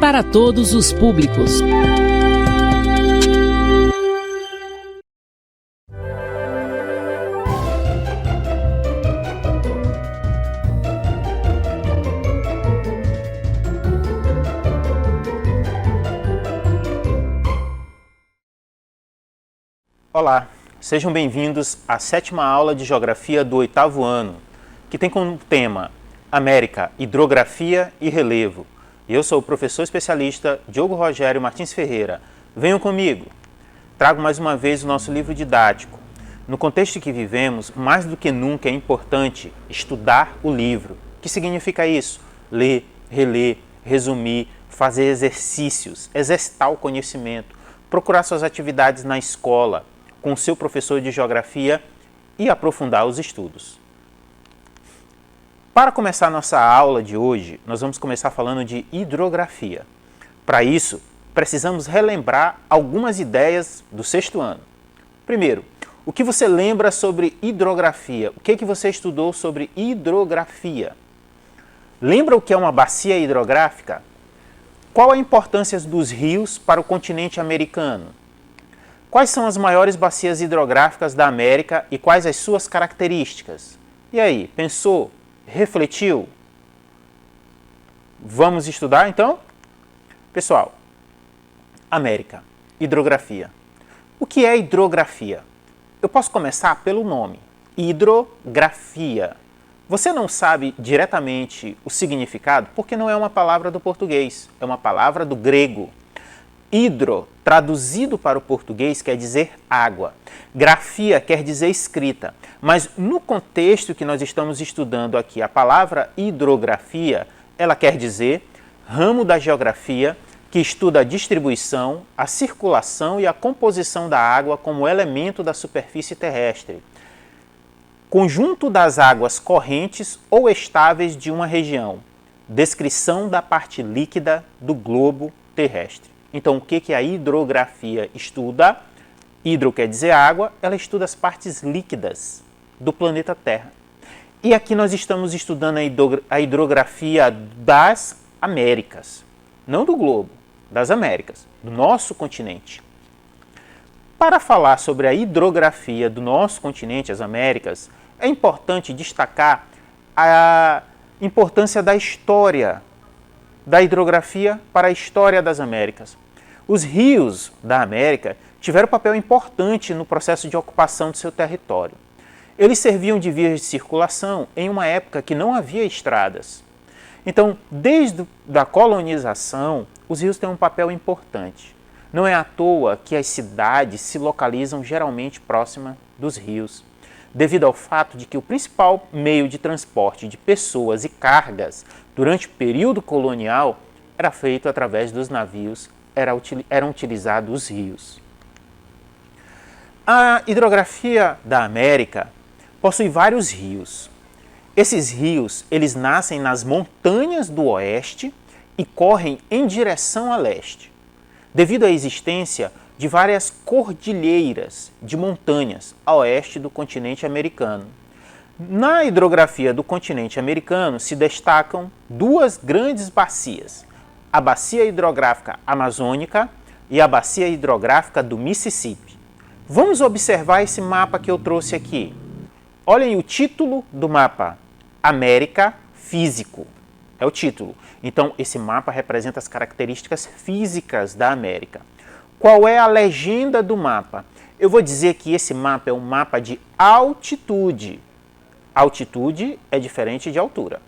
para todos os públicos. Olá, sejam bem-vindos à 7ª aula de Geografia do 8º ano, que tem como tema América, Hidrografia e Relevo. Eu sou o professor especialista Diogo Rogério Martins Ferreira. Venham comigo. Trago mais uma vez o nosso livro didático. No contexto em que vivemos, mais do que nunca é importante estudar o livro. O que significa isso? Ler, reler, resumir, fazer exercícios, exercitar o conhecimento, procurar suas atividades na escola, com o seu professor de Geografia e aprofundar os estudos. Para começar nossa aula de hoje, nós vamos começar falando de hidrografia. Para isso, precisamos relembrar algumas ideias do 6º ano. Primeiro, o que você lembra sobre hidrografia? O que você estudou sobre hidrografia? Lembra o que é uma bacia hidrográfica? Qual a importância dos rios para o continente americano? Quais são as maiores bacias hidrográficas da América e quais as suas características? E aí, pensou? Refletiu? Vamos estudar então? Pessoal, América, hidrografia. O que é hidrografia? Eu posso começar pelo nome, hidrografia. Você não sabe diretamente o significado porque não é uma palavra do português, é uma palavra do grego. Hidro, traduzido para o português, quer dizer água. Grafia quer dizer escrita. Mas no contexto que nós estamos estudando aqui, a palavra hidrografia, ela quer dizer ramo da geografia que estuda a distribuição, a circulação e a composição da água como elemento da superfície terrestre. Conjunto das águas correntes ou estáveis de uma região. Descrição da parte líquida do globo terrestre. Então, o que a hidrografia estuda? Hidro quer dizer água, ela estuda as partes líquidas do planeta Terra. E aqui nós estamos estudando a hidrografia das Américas. Não do globo, das Américas, do nosso continente. Para falar sobre a hidrografia do nosso continente, as Américas, é importante destacar a importância da história da hidrografia para a história das Américas. Os rios da América tiveram um papel importante no processo de ocupação do seu território. Eles serviam de vias de circulação em uma época que não havia estradas. Então, desde a colonização, os rios têm um papel importante. Não é à toa que as cidades se localizam geralmente próximas dos rios, devido ao fato de que o principal meio de transporte de pessoas e cargas durante o período colonial era feito através dos navios, eram utilizados os rios. A hidrografia da América possui vários rios. Esses rios, eles nascem nas montanhas do oeste e correm em direção a leste, devido à existência de várias cordilheiras de montanhas a oeste do continente americano. Na hidrografia do continente americano se destacam duas grandes bacias, a Bacia Hidrográfica Amazônica e a Bacia Hidrográfica do Mississippi. Vamos observar esse mapa que eu trouxe aqui. Olhem o título do mapa, América Físico, é o título. Então, esse mapa representa as características físicas da América. Qual é a legenda do mapa? Eu vou dizer que esse mapa é um mapa de altitude. Altitude é diferente de altura.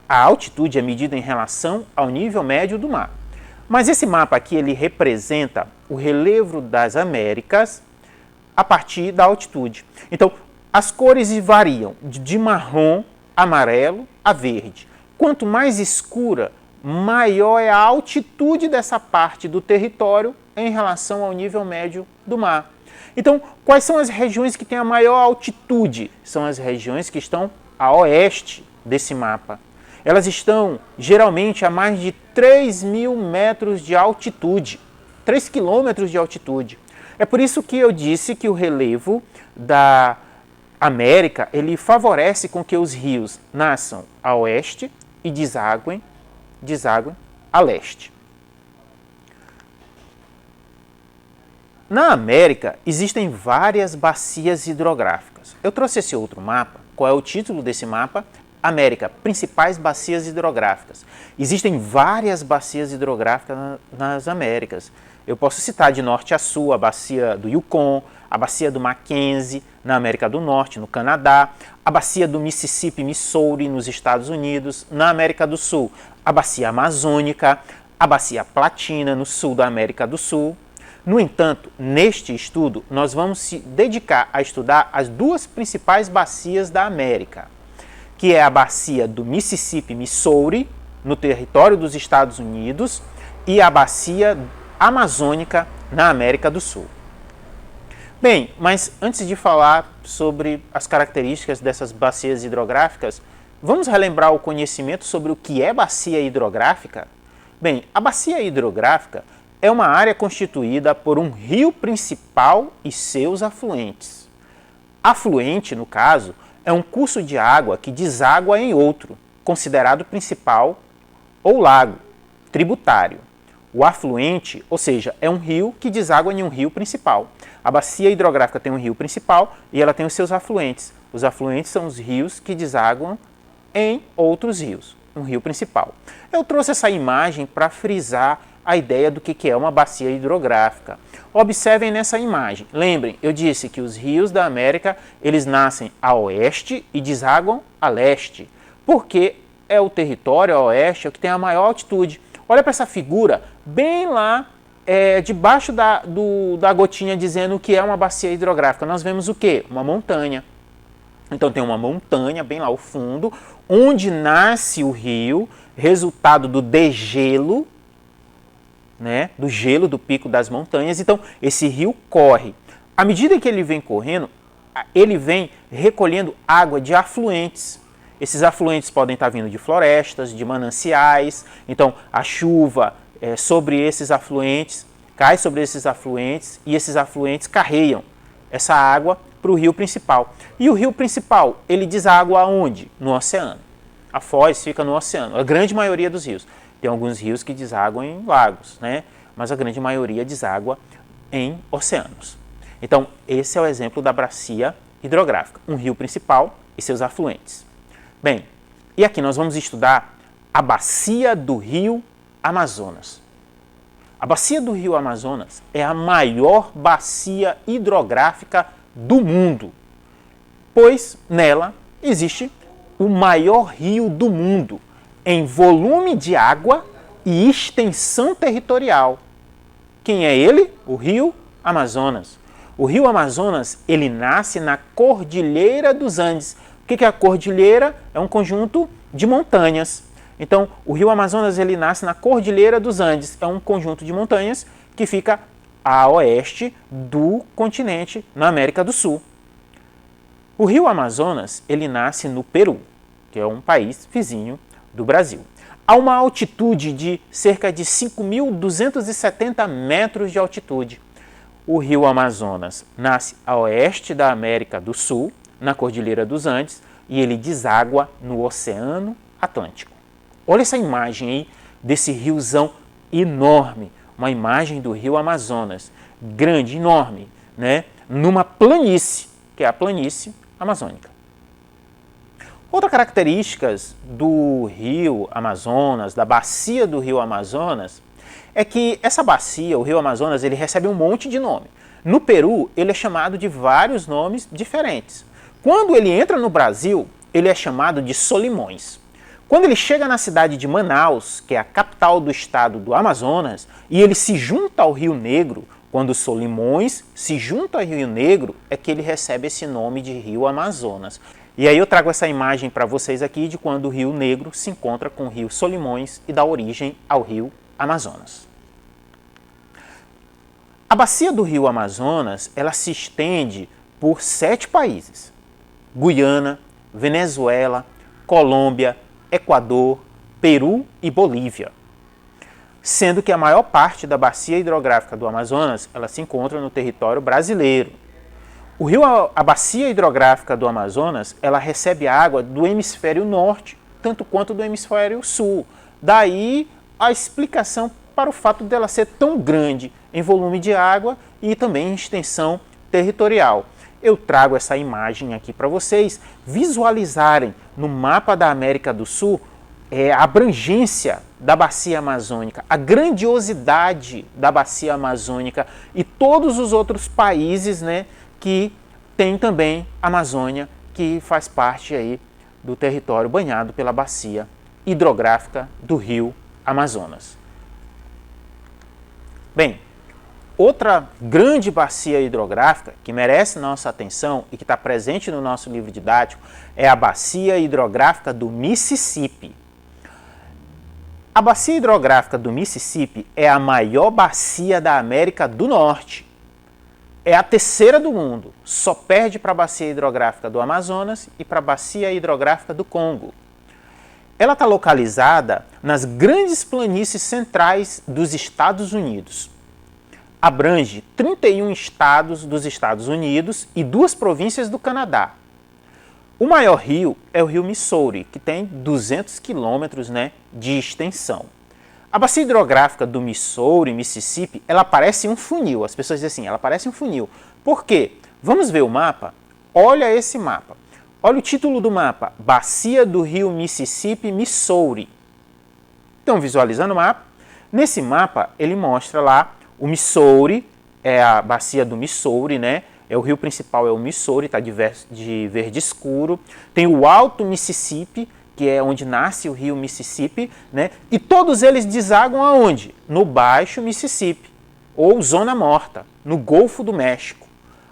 A altitude é medida em relação ao nível médio do mar. Mas esse mapa aqui, ele representa o relevo das Américas a partir da altitude. Então, as cores variam de marrom, amarelo a verde. Quanto mais escura, maior é a altitude dessa parte do território em relação ao nível médio do mar. Então, quais são as regiões que têm a maior altitude? São as regiões que estão a oeste desse mapa. Elas estão geralmente a mais de 3.000 metros de altitude, 3 quilômetros de altitude. É por isso que eu disse que o relevo da América, ele favorece com que os rios nasçam a oeste e desaguem a leste. Na América, existem várias bacias hidrográficas. Eu trouxe esse outro mapa. Qual é o título desse mapa? América, principais bacias hidrográficas. Existem várias bacias hidrográficas nas Américas. Eu posso citar de norte a sul a bacia do Yukon, a bacia do Mackenzie, na América do Norte, no Canadá, a bacia do Mississippi, Missouri, nos Estados Unidos, na América do Sul, a bacia amazônica, a bacia Platina, no sul da América do Sul. No entanto, neste estudo, nós vamos se dedicar a estudar as duas principais bacias da América, que é a bacia do Mississippi, Missouri, no território dos Estados Unidos, e a bacia amazônica, na América do Sul. Bem, mas antes de falar sobre as características dessas bacias hidrográficas, vamos relembrar o conhecimento sobre o que é bacia hidrográfica? Bem, a bacia hidrográfica é uma área constituída por um rio principal e seus afluentes. Afluente, no caso, é um curso de água que deságua em outro, considerado principal, ou lago, tributário. O afluente, ou seja, é um rio que deságua em um rio principal. A bacia hidrográfica tem um rio principal e ela tem os seus afluentes. Os afluentes são os rios que deságuam em outros rios, um rio principal. Eu trouxe essa imagem para frisar a ideia do que é uma bacia hidrográfica. Observem nessa imagem. Lembrem, eu disse que os rios da América, eles nascem a oeste e desaguam a leste, porque é o território a oeste, é o que tem a maior altitude. Olha para essa figura, bem lá, debaixo da gotinha dizendo o que é uma bacia hidrográfica. Nós vemos o quê? Uma montanha. Então tem uma montanha bem lá ao fundo, onde nasce o rio, resultado do degelo, né, do gelo do pico das montanhas. Então esse rio corre. À medida que ele vem correndo, ele vem recolhendo água de afluentes. Esses afluentes podem estar vindo de florestas, de mananciais. Então a chuva sobre esses afluentes, cai sobre esses afluentes e esses afluentes carregam essa água para o rio principal. E o rio principal, ele deságua aonde? No oceano. A foz fica no oceano, a grande maioria dos rios. Tem alguns rios que deságuam em lagos, né? Mas a grande maioria deságua em oceanos. Então, esse é o exemplo da bacia hidrográfica, um rio principal e seus afluentes. Bem, e aqui nós vamos estudar a bacia do rio Amazonas. A bacia do rio Amazonas é a maior bacia hidrográfica do mundo, pois nela existe o maior rio do mundo em volume de água e extensão territorial. Quem é ele? O rio Amazonas. O rio Amazonas, ele nasce na Cordilheira dos Andes. O que é a cordilheira? É um conjunto de montanhas. Então, o rio Amazonas, ele nasce na Cordilheira dos Andes. É um conjunto de montanhas que fica a oeste do continente, na América do Sul. O rio Amazonas, ele nasce no Peru, que é um país vizinho do Brasil. A uma altitude de cerca de 5.270 metros de altitude. O rio Amazonas nasce a oeste da América do Sul, na Cordilheira dos Andes, e ele deságua no Oceano Atlântico. Olha essa imagem aí desse riozão enorme, uma imagem do rio Amazonas, grande, enorme, né? Numa planície, que é a planície amazônica. Outra característica do rio Amazonas, da bacia do rio Amazonas, é que essa bacia, o rio Amazonas, ele recebe um monte de nome. No Peru, ele é chamado de vários nomes diferentes. Quando ele entra no Brasil, ele é chamado de Solimões. Quando ele chega na cidade de Manaus, que é a capital do estado do Amazonas, e ele se junta ao Rio Negro, quando Solimões se junta ao Rio Negro, é que ele recebe esse nome de Rio Amazonas. E aí eu trago essa imagem para vocês aqui de quando o Rio Negro se encontra com o Rio Solimões e dá origem ao Rio Amazonas. A bacia do Rio Amazonas, ela se estende por 7 países: Guiana, Venezuela, Colômbia, Equador, Peru e Bolívia. Sendo que a maior parte da bacia hidrográfica do Amazonas, ela se encontra no território brasileiro. A bacia hidrográfica do Amazonas, ela recebe água do hemisfério norte, tanto quanto do hemisfério sul. Daí a explicação para o fato dela ser tão grande em volume de água e também em extensão territorial. Eu trago essa imagem aqui para vocês visualizarem no mapa da América do Sul a abrangência da bacia amazônica, a grandiosidade da bacia amazônica e todos os outros países, né, que tem também a Amazônia, que faz parte aí do território banhado pela bacia hidrográfica do rio Amazonas. Bem, outra grande bacia hidrográfica que merece nossa atenção e que está presente no nosso livro didático é a bacia hidrográfica do Mississippi. A bacia hidrográfica do Mississippi é a maior bacia da América do Norte. É a terceira do mundo, só perde para a bacia hidrográfica do Amazonas e para a bacia hidrográfica do Congo. Ela está localizada nas grandes planícies centrais dos Estados Unidos. Abrange 31 estados dos Estados Unidos e 2 províncias do Canadá. O maior rio é o rio Missouri, que tem 200 quilômetros, né, de extensão. A bacia hidrográfica do Missouri, Mississippi, ela parece um funil. As pessoas dizem assim, ela parece um funil. Por quê? Vamos ver o mapa? Olha esse mapa. Olha o título do mapa, Bacia do Rio Mississippi, Missouri. Estão visualizando o mapa? Nesse mapa, ele mostra lá o Missouri, é a bacia do Missouri, né? O rio principal é o Missouri, está de verde escuro. Tem o Alto Mississippi, que é onde nasce o rio Mississippi, né? E todos eles desaguam aonde? No Baixo Mississippi, ou Zona Morta, no Golfo do México.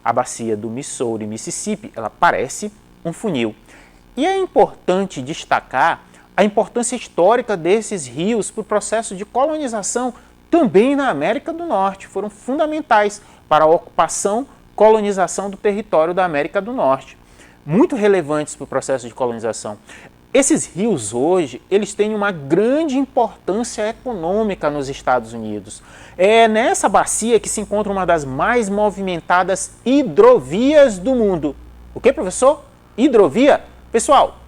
A bacia do Missouri, Mississippi, ela parece um funil. E é importante destacar a importância histórica desses rios para o processo de colonização também na América do Norte. Foram fundamentais para a ocupação, colonização do território da América do Norte. Muito relevantes para o processo de colonização. Esses rios hoje, eles têm uma grande importância econômica nos Estados Unidos. É nessa bacia que se encontra uma das mais movimentadas hidrovias do mundo. O que, professor? Hidrovia? Pessoal,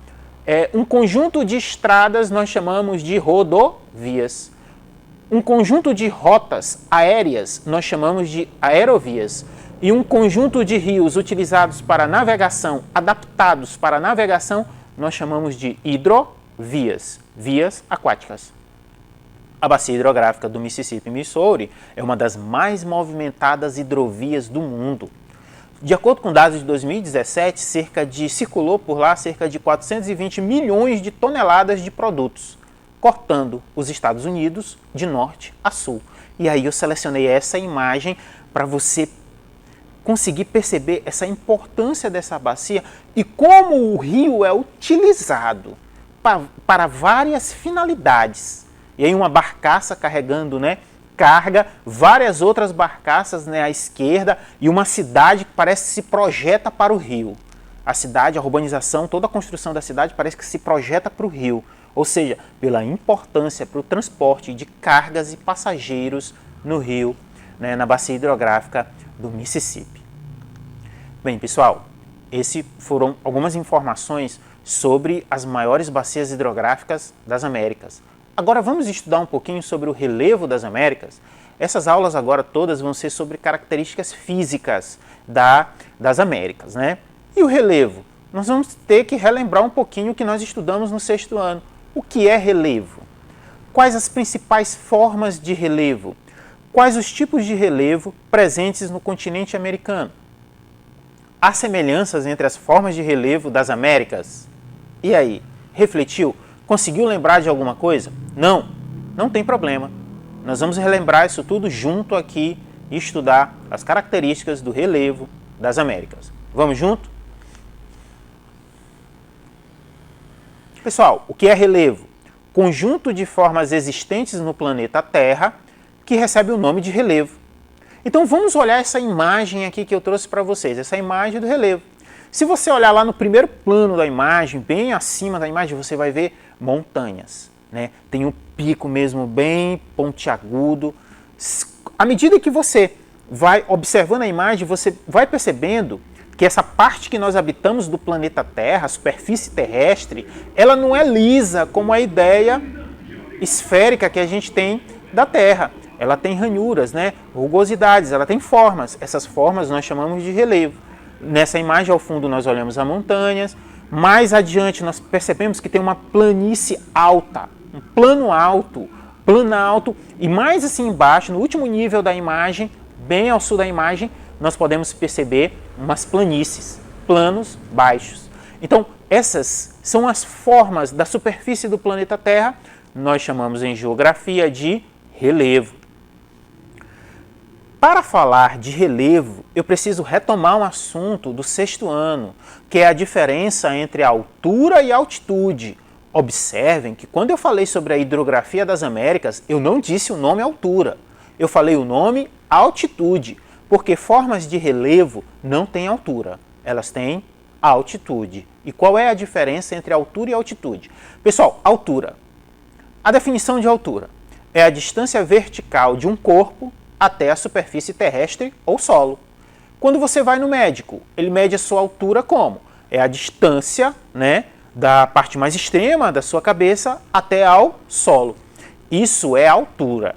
um conjunto de estradas nós chamamos de rodovias. Um conjunto de rotas aéreas nós chamamos de aerovias. E um conjunto de rios utilizados para navegação, adaptados para navegação, nós chamamos de hidrovias, vias aquáticas. A bacia hidrográfica do Mississippi, Missouri, é uma das mais movimentadas hidrovias do mundo. De acordo com dados de 2017, circulou por lá cerca de 420 milhões de toneladas de produtos, cortando os Estados Unidos de norte a sul. E aí eu selecionei essa imagem para você conseguir perceber essa importância dessa bacia e como o rio é utilizado para várias finalidades. E aí uma barcaça carregando, né, carga, várias outras barcaças, né, à esquerda e uma cidade que parece que se projeta para o rio. A cidade, a urbanização, toda a construção da cidade parece que se projeta para o rio. Ou seja, pela importância para o transporte de cargas e passageiros no rio, né, na bacia hidrográfica do Mississippi. Bem, pessoal, essas foram algumas informações sobre as maiores bacias hidrográficas das Américas. Agora vamos estudar um pouquinho sobre o relevo das Américas. Essas aulas agora todas vão ser sobre características físicas das Américas, né? E o relevo? Nós vamos ter que relembrar um pouquinho o que nós estudamos no 6º ano. O que é relevo? Quais as principais formas de relevo? Quais os tipos de relevo presentes no continente americano? Há semelhanças entre as formas de relevo das Américas? E aí, refletiu? Conseguiu lembrar de alguma coisa? Não, não tem problema. Nós vamos relembrar isso tudo junto aqui e estudar as características do relevo das Américas. Vamos junto? Pessoal, o que é relevo? Conjunto de formas existentes no planeta Terra que recebe o nome de relevo. Então vamos olhar essa imagem aqui que eu trouxe para vocês, essa imagem do relevo. Se você olhar lá no primeiro plano da imagem, bem acima da imagem, você vai ver montanhas, né? Tem um pico mesmo bem pontiagudo. À medida que você vai observando a imagem, você vai percebendo que essa parte que nós habitamos do planeta Terra, a superfície terrestre, ela não é lisa como a ideia esférica que a gente tem da Terra. Ela tem ranhuras, né? Rugosidades, ela tem formas. Essas formas nós chamamos de relevo. Nessa imagem ao fundo nós olhamos as montanhas. Mais adiante nós percebemos que tem uma planície alta, um plano alto, planalto. E mais assim embaixo, no último nível da imagem, bem ao sul da imagem, nós podemos perceber umas planícies, planos baixos. Então, essas são as formas da superfície do planeta Terra. Nós chamamos em geografia de relevo. Para falar de relevo, eu preciso retomar um assunto do 6º ano, que é a diferença entre altura e altitude. Observem que quando eu falei sobre a hidrografia das Américas, eu não disse o nome altura. Eu falei o nome altitude, porque formas de relevo não têm altura, elas têm altitude. E qual é a diferença entre altura e altitude? Pessoal, altura. A definição de altura é a distância vertical de um corpo até a superfície terrestre ou solo. Quando você vai no médico, ele mede a sua altura como? É a distância, né, da parte mais extrema da sua cabeça até ao solo. Isso é altura.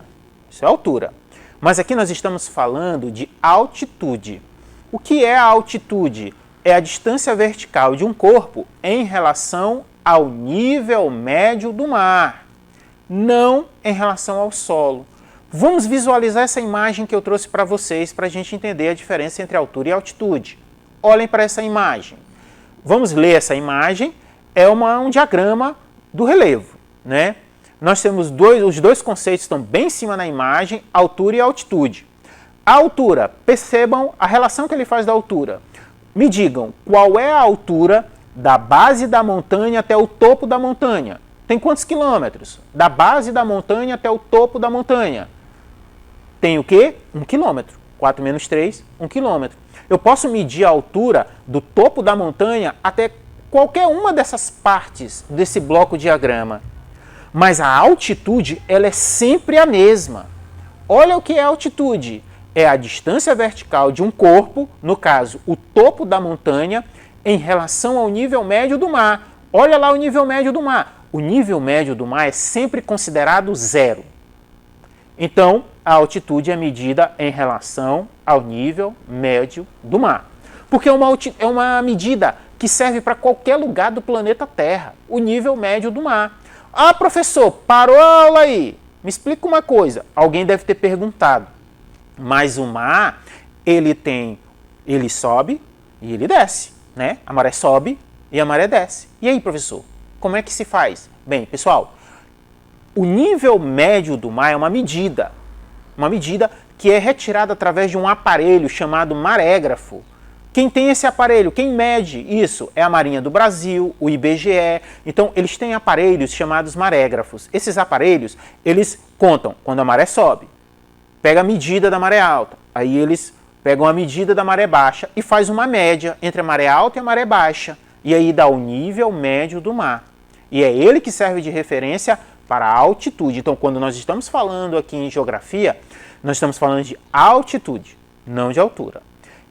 Isso é altura. Mas aqui nós estamos falando de altitude. O que é a altitude? É a distância vertical de um corpo em relação ao nível médio do mar, não em relação ao solo. Vamos visualizar essa imagem que eu trouxe para vocês para a gente entender a diferença entre altura e altitude. Olhem para essa imagem. Vamos ler essa imagem. É um diagrama do relevo, né? Nós temos os dois conceitos estão bem em cima na imagem, altura e altitude. A altura, percebam a relação que ele faz da altura. Me digam, qual é a altura da base da montanha até o topo da montanha? Tem quantos quilômetros? Da base da montanha até o topo da montanha? Tem o quê? 1 quilômetro. 4 menos 3, 1 quilômetro. Eu posso medir a altura do topo da montanha até qualquer uma dessas partes desse bloco diagrama. Mas a altitude, ela é sempre a mesma. Olha o que é altitude. É a distância vertical de um corpo, no caso, o topo da montanha, em relação ao nível médio do mar. Olha lá o nível médio do mar. O nível médio do mar é sempre considerado zero. Então, a altitude é medida em relação ao nível médio do mar. Porque é uma medida que serve para qualquer lugar do planeta Terra, o nível médio do mar. Ah, professor, parou a aula aí. Me explica uma coisa. Alguém deve ter perguntado. Mas o mar, ele sobe e ele desce, né? A maré sobe e a maré desce. E aí, professor, como é que se faz? Bem, pessoal, o nível médio do mar é uma medida que é retirada através de um aparelho chamado marégrafo. Quem tem esse aparelho, quem mede isso é a Marinha do Brasil, o IBGE. Então, eles têm aparelhos chamados marégrafos. Esses aparelhos, eles contam quando a maré sobe, pega a medida da maré alta, aí eles pegam a medida da maré baixa e faz uma média entre a maré alta e a maré baixa. E aí dá o nível médio do mar. E é ele que serve de referência para a altitude. Então, quando nós estamos falando aqui em geografia, nós estamos falando de altitude, não de altura.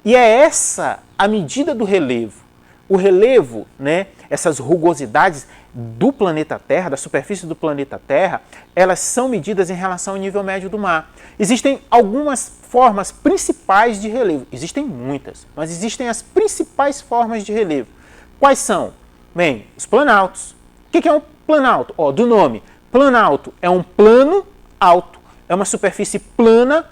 E é essa a medida do relevo. O relevo, né, essas rugosidades do planeta Terra, da superfície do planeta Terra, elas são medidas em relação ao nível médio do mar. Existem algumas formas principais de relevo. Existem muitas, mas existem as principais formas de relevo. Quais são? Bem, os planaltos. O que é um planalto? Do nome. Planalto é um plano alto. É uma superfície plana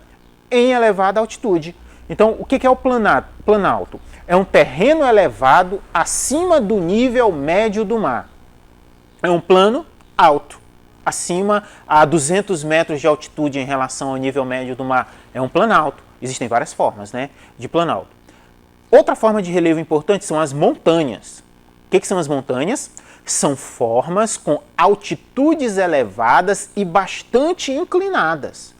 em elevada altitude. Então, o que é o planalto? É um terreno elevado acima do nível médio do mar. É um plano alto, acima a 200 metros de altitude em relação ao nível médio do mar. É um planalto. Existem várias formas, né, de planalto. Outra forma de relevo importante são as montanhas. O que são as montanhas? São formas com altitudes elevadas e bastante inclinadas.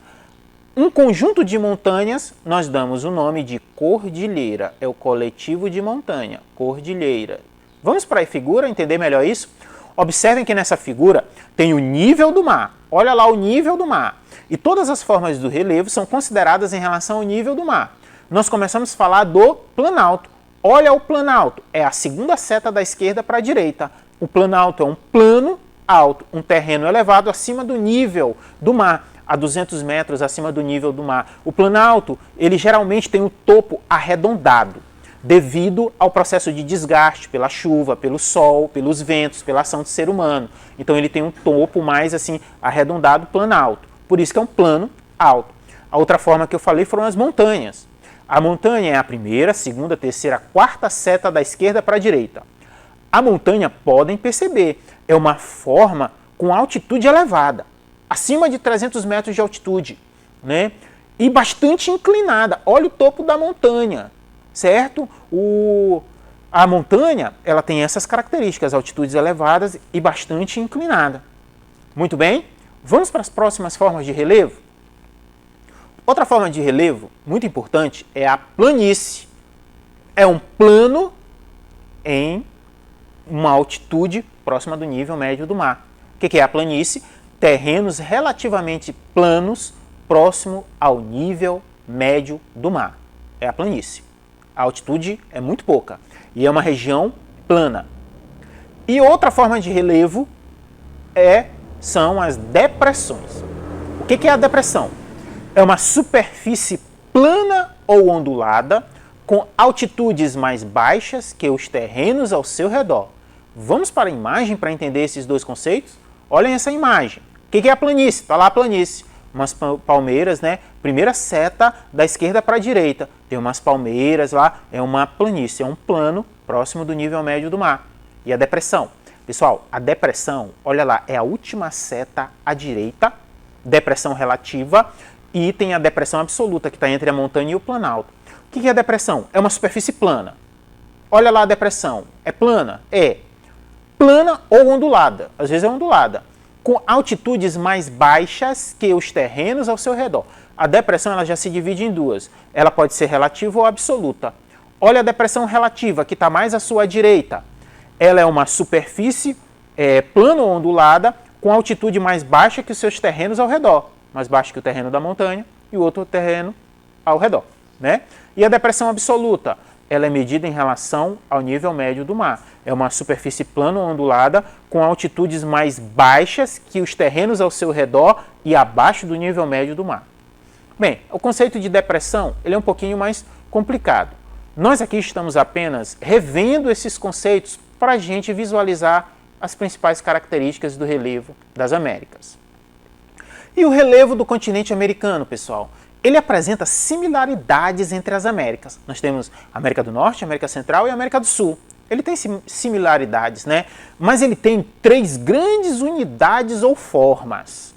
Um conjunto de montanhas, nós damos o nome de cordilheira. É o coletivo de montanha, cordilheira. Vamos para a figura entender melhor isso? Observem que nessa figura tem o nível do mar. Olha lá o nível do mar. E todas as formas do relevo são consideradas em relação ao nível do mar. Nós começamos a falar do planalto. Olha o planalto. É a segunda seta da esquerda para a direita. O planalto é um plano alto, um terreno elevado acima do nível do mar, a 200 metros acima do nível do mar. O planalto, ele geralmente tem o topo arredondado, devido ao processo de desgaste pela chuva, pelo sol, pelos ventos, pela ação do ser humano. Então ele tem um topo mais assim arredondado, planalto. Por isso que é um plano alto. A outra forma que eu falei foram as montanhas. A montanha é a primeira, segunda, terceira, quarta seta da esquerda para a direita. A montanha, podem perceber, é uma forma com altitude elevada, acima de 300 metros de altitude, né? E bastante inclinada. Olha o topo da montanha, certo? A montanha, ela tem essas características, altitudes elevadas e bastante inclinada. Muito bem, vamos para as próximas formas de relevo? Outra forma de relevo, muito importante, é a planície. É um plano em uma altitude próxima do nível médio do mar. O que é a planície? Terrenos relativamente planos próximo ao nível médio do mar. É a planície. A altitude é muito pouca e é uma região plana. E outra forma de relevo são as depressões. O que é a depressão? É uma superfície plana ou ondulada com altitudes mais baixas que os terrenos ao seu redor. Vamos para a imagem para entender esses dois conceitos? Olhem essa imagem. O que é a planície? Está lá a planície. Umas palmeiras, né? Primeira seta da esquerda para a direita. Tem umas palmeiras lá, é uma planície, é um plano próximo do nível médio do mar. E a depressão? Pessoal, a depressão, olha lá, é a última seta à direita, depressão relativa, e tem a depressão absoluta, que está entre a montanha e o planalto. O que é a depressão? É uma superfície plana. Olha lá a depressão. É plana? É. Plana ou ondulada. Às vezes é ondulada. Com altitudes mais baixas que os terrenos ao seu redor. A depressão ela já se divide em duas. Ela pode ser relativa ou absoluta. Olha a depressão relativa, que está mais à sua direita. Ela é uma superfície plana ou ondulada com altitude mais baixa que os seus terrenos ao redor. Mais baixo que o terreno da montanha e o outro terreno ao redor, né? E a depressão absoluta, ela é medida em relação ao nível médio do mar. É uma superfície plana ou ondulada com altitudes mais baixas que os terrenos ao seu redor e abaixo do nível médio do mar. Bem, o conceito de depressão ele é um pouquinho mais complicado. Nós aqui estamos apenas revendo esses conceitos para a gente visualizar as principais características do relevo das Américas. E o relevo do continente americano, pessoal, ele apresenta similaridades entre as Américas. Nós temos a América do Norte, a América Central e a América do Sul. Ele tem similaridades, né? Mas ele tem 3 grandes unidades ou formas.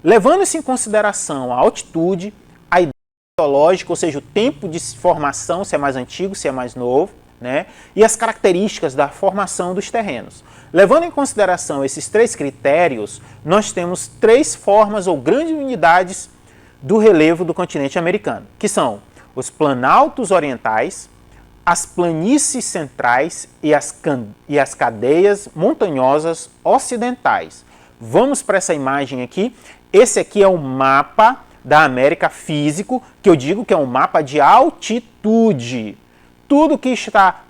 Levando-se em consideração a altitude, a idade geológica, ou seja, o tempo de formação, se é mais antigo, se é mais novo, né? E as características da formação dos terrenos. Levando em consideração esses 3 critérios, nós temos 3 formas ou grandes unidades do relevo do continente americano, que são os planaltos orientais, as planícies centrais e as cadeias montanhosas ocidentais. Vamos para essa imagem aqui. Esse aqui é o mapa da América físico, que eu digo que é um mapa de altitude. Tudo que está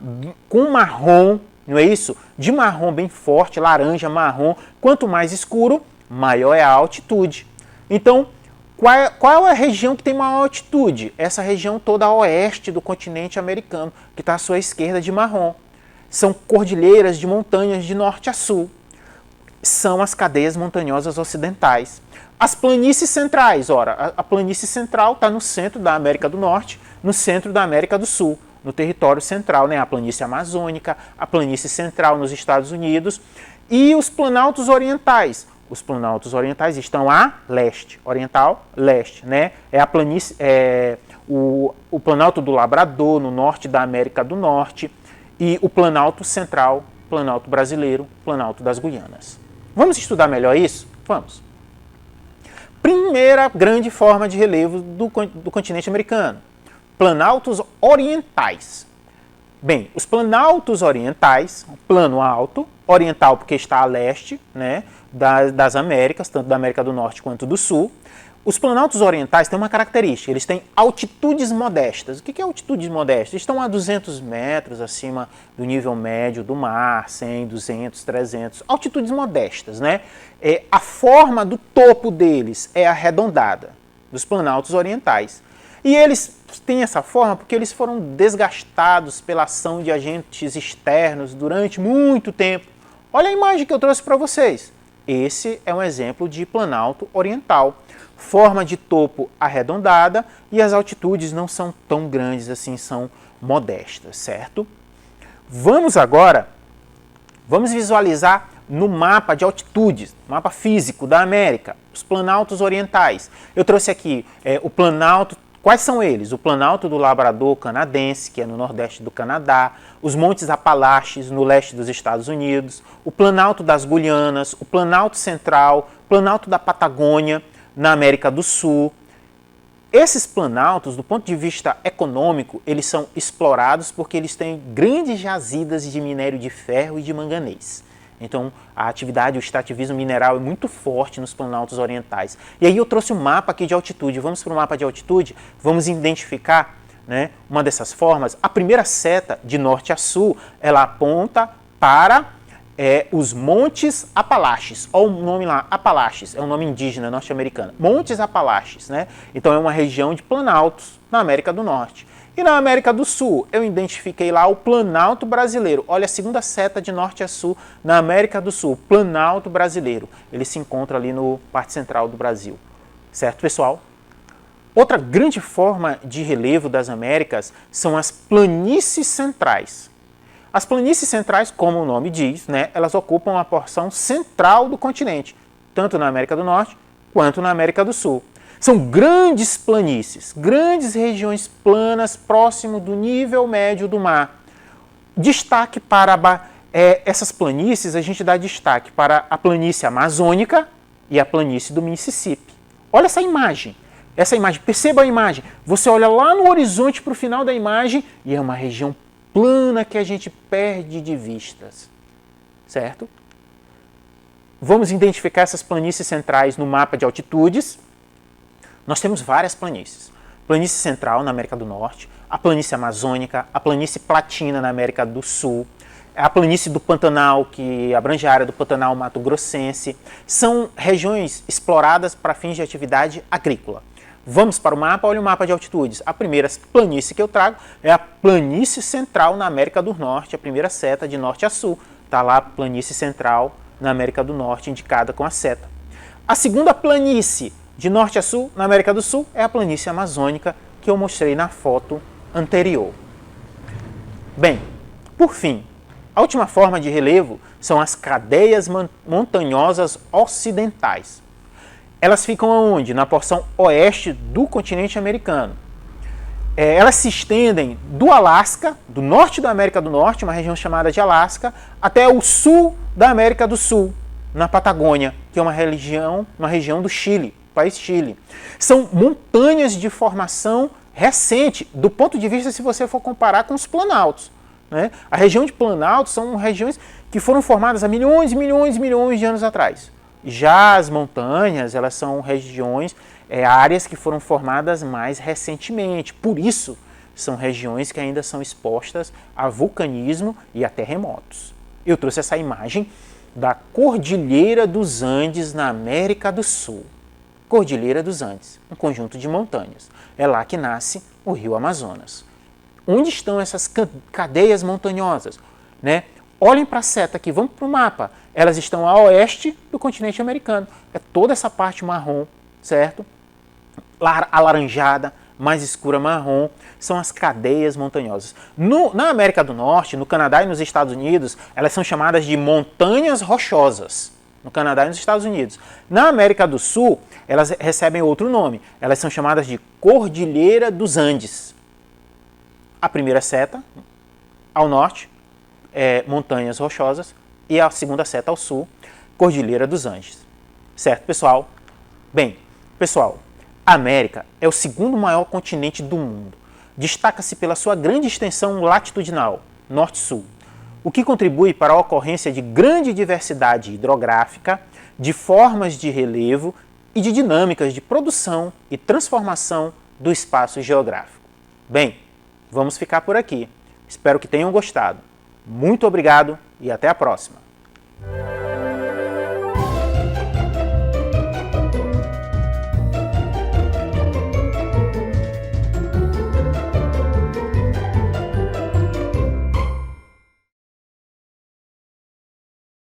com marrom, não é isso? De marrom bem forte, laranja, marrom, quanto mais escuro, maior é a altitude. Então, qual é a região que tem maior altitude? Essa região toda a oeste do continente americano, que está à sua esquerda de marrom. São cordilheiras de montanhas de norte a sul. São as cadeias montanhosas ocidentais. As planícies centrais, ora, a planície central está no centro da América do Norte, no centro da América do Sul, no território central, né? A planície amazônica, a planície central nos Estados Unidos e os planaltos orientais. Os planaltos orientais estão a leste, oriental, leste, né? É a planície, o planalto do Labrador, no norte da América do Norte, e o planalto central, planalto brasileiro, planalto das Guianas. Vamos estudar melhor isso? Vamos. Primeira grande forma de relevo do continente americano. Planaltos orientais. Bem, os planaltos orientais, plano alto, oriental porque está a leste, né, das Américas, tanto da América do Norte quanto do Sul. Os planaltos orientais têm uma característica, eles têm altitudes modestas. O que é altitudes modestas? Eles estão a 200 metros acima do nível médio do mar, 100, 200, 300, altitudes modestas, né? A forma do topo deles é arredondada, dos planaltos orientais. E eles têm essa forma porque eles foram desgastados pela ação de agentes externos durante muito tempo. Olha a imagem que eu trouxe para vocês. Esse é um exemplo de planalto oriental. Forma de topo arredondada e as altitudes não são tão grandes assim, são modestas, certo? Vamos visualizar no mapa de altitudes, mapa físico da América, os planaltos orientais. Eu trouxe aqui o planalto, quais são eles? O planalto do Labrador canadense, que é no nordeste do Canadá, os Montes Apalaches, no leste dos Estados Unidos, o planalto das Guianas, o planalto central, o planalto da Patagônia, na América do Sul. Esses planaltos, do ponto de vista econômico, eles são explorados porque eles têm grandes jazidas de minério de ferro e de manganês. Então, a atividade, o extrativismo mineral é muito forte nos planaltos orientais. E aí eu trouxe um mapa aqui de altitude. Vamos para o mapa de altitude, vamos identificar, né, uma dessas formas. A primeira seta, de norte a sul, ela aponta para os Montes Apalaches. Olha o nome lá, Apalaches, é um nome indígena norte-americano. Montes Apalaches, né? Então é uma região de planaltos na América do Norte. E na América do Sul, eu identifiquei lá o Planalto Brasileiro. Olha a segunda seta de norte a sul na América do Sul, Planalto Brasileiro. Ele se encontra ali no parte central do Brasil. Certo, pessoal? Outra grande forma de relevo das Américas são as planícies centrais. As planícies centrais, como o nome diz, né, elas ocupam a porção central do continente, tanto na América do Norte quanto na América do Sul. São grandes planícies, grandes regiões planas próximo do nível médio do mar. Destaque para essas planícies, a gente dá destaque para a planície amazônica e a planície do Mississippi. Olha essa imagem, perceba a imagem. Você olha lá no horizonte para o final da imagem e é uma região plana que a gente perde de vistas, certo? Vamos identificar essas planícies centrais no mapa de altitudes. Nós temos várias planícies. Planície central na América do Norte, a planície amazônica, a planície platina na América do Sul, a planície do Pantanal, que abrange a área do Pantanal mato-grossense. São regiões exploradas para fins de atividade agrícola. Vamos para o mapa, olha o mapa de altitudes. A primeira planície que eu trago é a planície central na América do Norte, a primeira seta de norte a sul. Está lá a planície central na América do Norte, indicada com a seta. A segunda planície de norte a sul, na América do Sul, é a planície amazônica, que eu mostrei na foto anterior. Bem, por fim, a última forma de relevo são as cadeias montanhosas ocidentais. Elas ficam onde? Na porção oeste do continente americano. Elas se estendem do Alasca, do norte da América do Norte, uma região chamada de Alasca, até o sul da América do Sul, na Patagônia, que é uma região do Chile, país Chile. São montanhas de formação recente, do ponto de vista se você for comparar com os planaltos, né? A região de planaltos são regiões que foram formadas há milhões e milhões e milhões de anos atrás. Já as montanhas, elas são regiões, áreas que foram formadas mais recentemente. Por isso, são regiões que ainda são expostas a vulcanismo e a terremotos. Eu trouxe essa imagem da Cordilheira dos Andes na América do Sul. Cordilheira dos Andes, um conjunto de montanhas. É lá que nasce o rio Amazonas. Onde estão essas cadeias montanhosas, né? Olhem para a seta aqui, vamos para o mapa. Elas estão a oeste do continente americano. É toda essa parte marrom, certo? Alaranjada, mais escura marrom, são as cadeias montanhosas. Na América do Norte, no Canadá e nos Estados Unidos, elas são chamadas de montanhas rochosas. No Canadá e nos Estados Unidos. Na América do Sul, elas recebem outro nome. Elas são chamadas de Cordilheira dos Andes. A primeira seta, ao norte, montanhas rochosas, e a segunda seta ao sul, Cordilheira dos Andes. Certo, pessoal? Bem, pessoal, a América é o segundo maior continente do mundo. Destaca-se pela sua grande extensão latitudinal, norte-sul, o que contribui para a ocorrência de grande diversidade hidrográfica, de formas de relevo e de dinâmicas de produção e transformação do espaço geográfico. Bem, vamos ficar por aqui. Espero que tenham gostado. Muito obrigado e até a próxima!